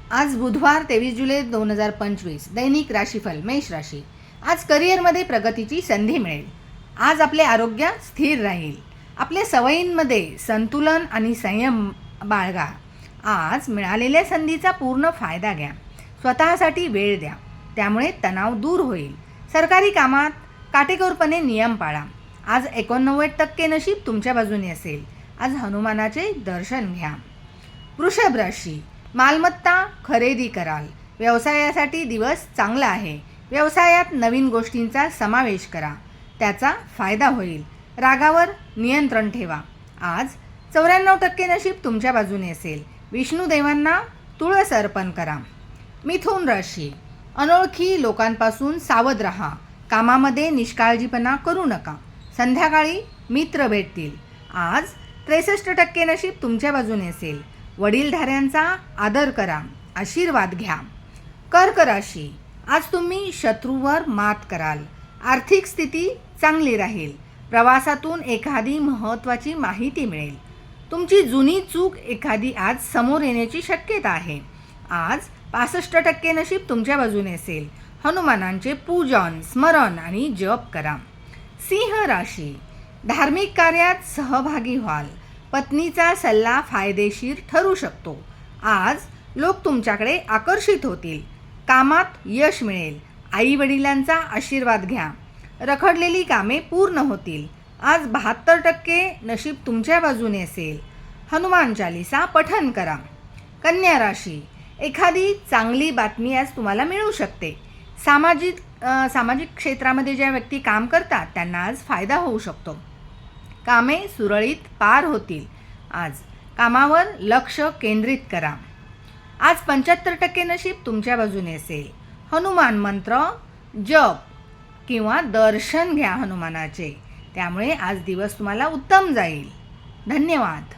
आज बुधवार 23 जुलै 2025. दैनिक राशीफल मेष राशी. आज करिअरमध्ये प्रगतीची संधी मिळेल. आज आपले आरोग्य स्थिर राहील. आपल्या सवयींमध्ये संतुलन आणि संयम बाळगा. आज मिळालेल्या संधीचा पूर्ण फायदा घ्या. स्वतःसाठी वेळ द्या, त्यामुळे तणाव दूर होईल. सरकारी कामात काटेकोरपणे नियम पाळा. आज 89% नशीब तुमच्या बाजूने असेल. आज हनुमानाचे दर्शन घ्या. वृषभ राशी. मालमत्ता खरेदी कराल. व्यवसायासाठी दिवस चांगला आहे. व्यवसायात नवीन गोष्टींचा समावेश करा, त्याचा फायदा होईल. रागावर नियंत्रण ठेवा. आज 94% नशीब तुमच्या बाजूने असेल. विष्णुदेवांना तुळस अर्पण करा. मिथुन राशी. अनोळखी लोकांपासून सावध राहा. कामामध्ये निष्काळजीपणा करू नका. संध्याकाळी मित्र भेटतील. आज 63% नशीब तुमच्या बाजूने असेल. वडीलधाऱ्यांचा आदर करा, आशीर्वाद घ्या. कर्क राशी. आज तुम्ही शत्रूवर मात कराल. आर्थिक स्थिती चांगली राहील. प्रवासातून एखादी महत्त्वाची माहिती मिळेल. तुमची जुनी चूक एखादी आज समोर येण्याची शक्यता आहे. आज 65% नशीब तुमच्या बाजूने असेल. हनुमानांचे पूजन, स्मरण आणि जप करा. सिंह राशी. धार्मिक कार्यात सहभागी व्हाल. पत्नीचा सल्ला फायदेशीर ठरू शकतो. आज लोक तुमच्याकडे आकर्षित होतील. कामात यश मिळेल. आई वडिलांचा आशीर्वाद घ्या. रखडलेली कामे पूर्ण होतील. आज 72% नशीब तुमच्या बाजूने असेल. हनुमान चालीसा पठण करा. कन्या राशी. एखादी चांगली बातमी आज तुम्हाला मिळू शकते. सामाजिक क्षेत्रामध्ये ज्या व्यक्ती काम करतात त्यांना आज फायदा होऊ शकतो. कामे सुरळीत पार होतील. आज कामावर लक्ष केंद्रित करा. आज 75% नशीब तुमच्या बाजूने असेल. हनुमान मंत्र जप किंवा दर्शन घ्या हनुमानाचे, त्यामुळे आज दिवस तुम्हाला उत्तम जाईल. धन्यवाद.